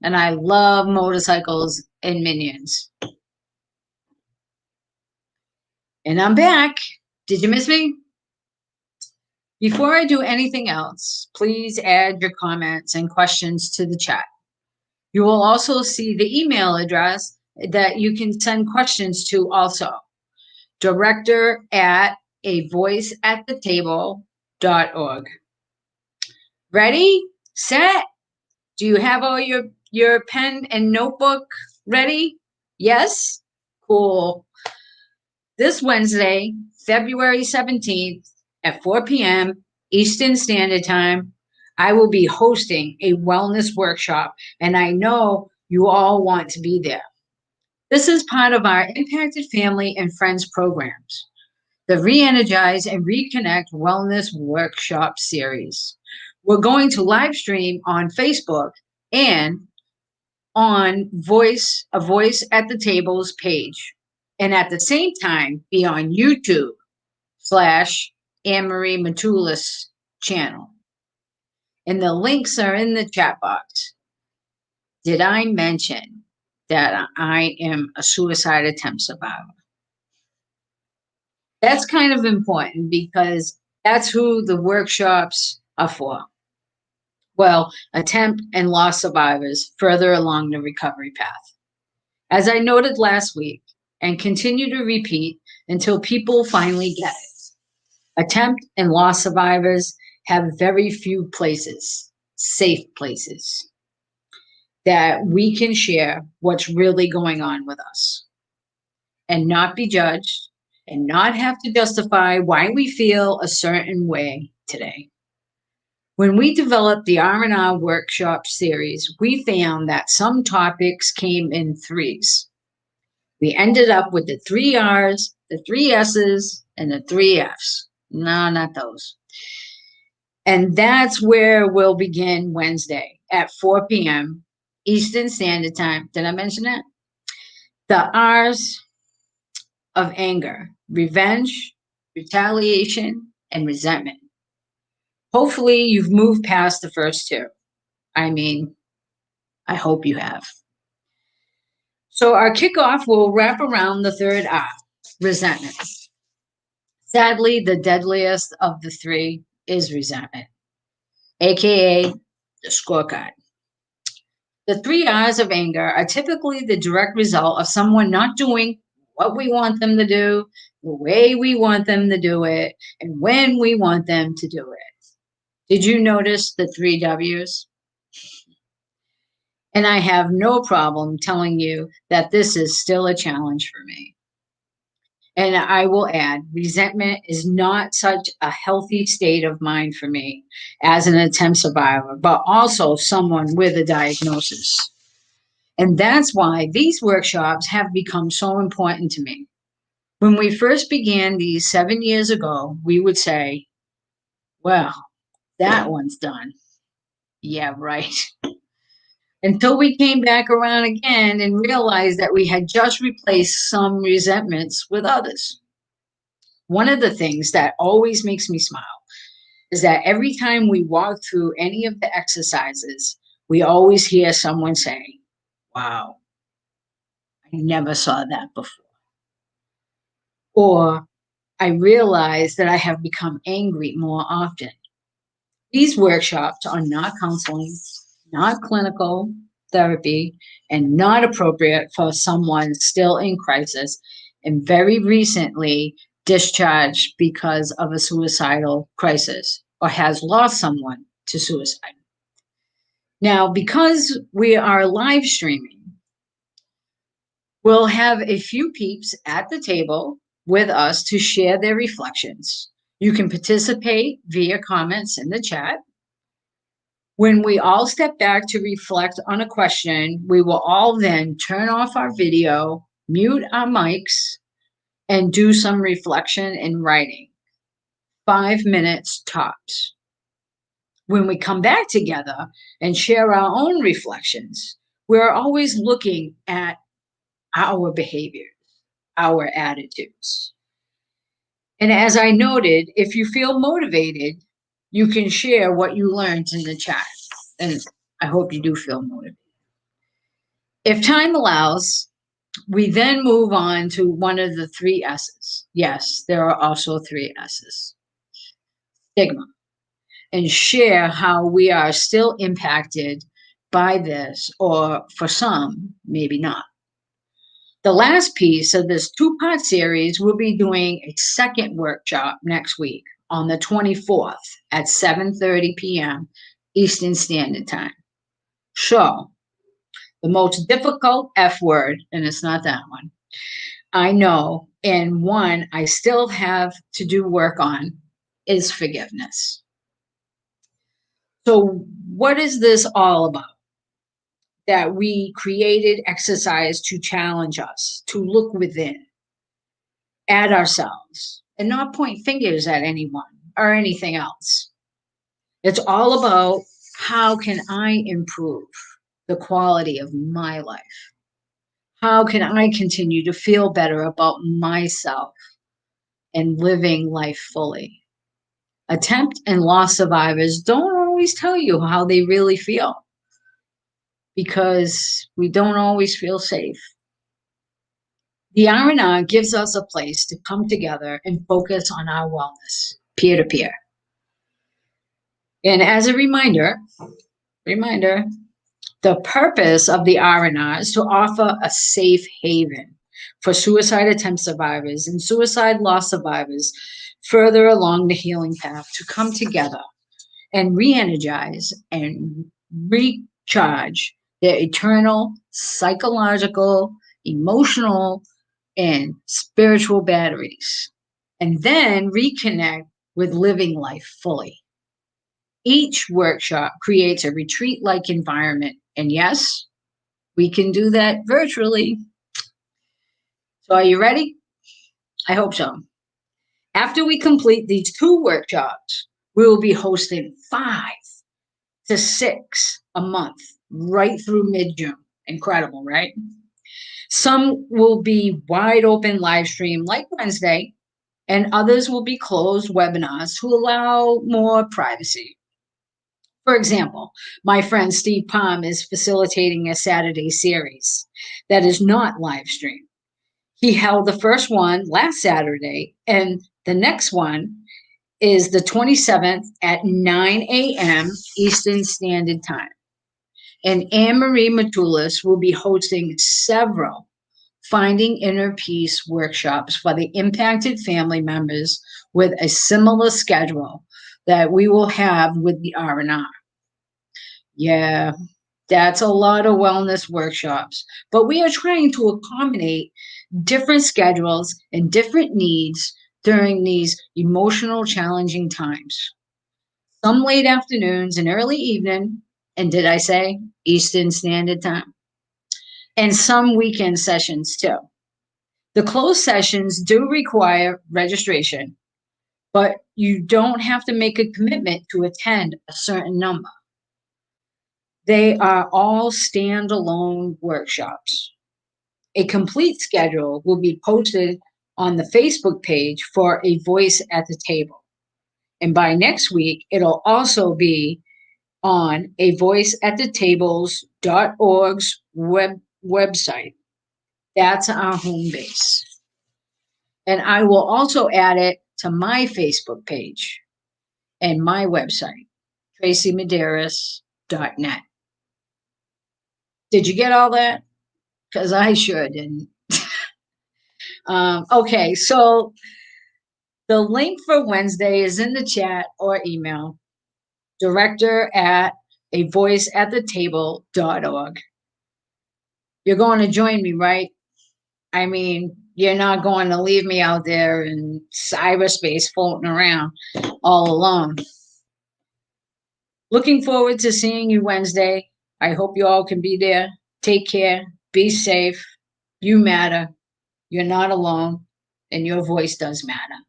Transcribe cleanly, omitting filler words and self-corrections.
and I love motorcycles and minions. And I'm back. Did you miss me? Before I do anything else, please add your comments and questions to the chat. You will also see the email address that you can send questions to also. director@avoiceatthetable.org. Ready? Set? Do you have all your pen and notebook ready? Yes? Cool. This Wednesday, February 17th at 4 p.m. Eastern Standard Time, I will be hosting a wellness workshop, and I know you all want to be there. This is part of our Impacted Family and Friends programs, the Re-Energize and Reconnect Wellness Workshop Series. We're going to live stream on Facebook and on A Voice at the Tables page, and at the same time be on YouTube /Anne-Marie Matulis channel. And the links are in the chat box. Did I mention that I am a suicide attempt survivor? That's kind of important because that's who the workshops are for. Well, attempt and loss survivors further along the recovery path. As I noted last week and continue to repeat until people finally get it, attempt and loss survivors have very few places, safe places, that we can share what's really going on with us and not be judged and not have to justify why we feel a certain way today. When we developed the R&R workshop series, we found that some topics came in threes. We ended up with the 3 R's, the 3 S's, and the 3 F's. No, not those. And that's where we'll begin Wednesday at 4 p.m. Eastern Standard Time. Did I mention that? The R's of anger, revenge, retaliation, and resentment. Hopefully you've moved past the first two. I mean, I hope you have. So our kickoff will wrap around the third R, resentment. Sadly, the deadliest of the three is resentment, aka the scorecard. The 3 R's of anger are typically the direct result of someone not doing what we want them to do, the way we want them to do it, and when we want them to do it. Did you notice the 3 W's? And I have no problem telling you that this is still a challenge for me. And I will add, resentment is not such a healthy state of mind for me as an attempt survivor, but also someone with a diagnosis. And that's why these workshops have become so important to me. When we first began these 7 years ago, we would say, well, that one's done. Yeah, right. Until we came back around again and realized that we had just replaced some resentments with others. One of the things that always makes me smile is that every time we walk through any of the exercises, we always hear someone say, wow, I never saw that before. Or I realize that I have become angry more often. These workshops are not counseling, not clinical therapy, and not appropriate for someone still in crisis and very recently discharged because of a suicidal crisis or has lost someone to suicide. Now, because we are live streaming, we'll have a few peeps at the table with us to share their reflections. You can participate via comments in the chat. When we all step back to reflect on a question, we will all then turn off our video, mute our mics, and do some reflection in writing. 5 minutes tops. When we come back together and share our own reflections, we're always looking at our behaviors, our attitudes. And as I noted, if you feel motivated, you can share what you learned in the chat. And I hope you do feel motivated. If time allows, we then move on to one of the three S's. Yes, there are also three S's. Stigma. And share how we are still impacted by this, or for some, maybe not. The last piece of this two-part series, we'll be doing a second workshop next week on the 24th at 7:30 p.m. Eastern Standard Time. So, the most difficult F word, and it's not that one, I know, and one I still have to do work on, is forgiveness. So, what is this all about? That we created exercise to challenge us, to look within, at ourselves, and not point fingers at anyone or anything else. It's all about how can I improve the quality of my life? How can I continue to feel better about myself and living life fully? Attempt and loss survivors don't always tell you how they really feel because we don't always feel safe. The R&R gives us a place to come together and focus on our wellness, peer to peer. And as a reminder, the purpose of the R&R is to offer a safe haven for suicide attempt survivors and suicide loss survivors further along the healing path to come together and re-energize and recharge their eternal psychological, emotional, and spiritual batteries, and then reconnect with living life fully. Each workshop creates a retreat-like environment, and yes, we can do that virtually. So are you ready? I hope so. After we complete these two workshops, we will be hosting 5 to 6 a month right through mid-June. Incredible, right? Some will be wide open live stream like Wednesday, and others will be closed webinars to allow more privacy. For example, my friend Steve Palm is facilitating a Saturday series that is not live stream. He held the first one last Saturday, and the next one is the 27th at 9 a.m. Eastern Standard Time. And Anne-Marie Matulis will be hosting several Finding Inner Peace workshops for the impacted family members with a similar schedule that we will have with the R&R. Yeah, that's a lot of wellness workshops, but we are trying to accommodate different schedules and different needs during these emotional, challenging times. Some late afternoons and early evening, and did I say Eastern Standard Time? And some weekend sessions too. The closed sessions do require registration, but you don't have to make a commitment to attend a certain number. They are all standalone workshops. A complete schedule will be posted on the Facebook page for A Voice at the Table. And by next week, it'll also be on avoiceatthetable's.org's website. That's our home base. And I will also add it to my Facebook page and my website, TraceyMedeiros.net. Did you get all that? Because I sure didn't. Okay, so the link for Wednesday is in the chat or email, director@avoiceattheTable.org. You're going to join me, right? I mean, you're not going to leave me out there in cyberspace floating around all alone. Looking forward to seeing you Wednesday. I hope you all can be there. Take care. Be safe. You matter. You're not alone. And your voice does matter.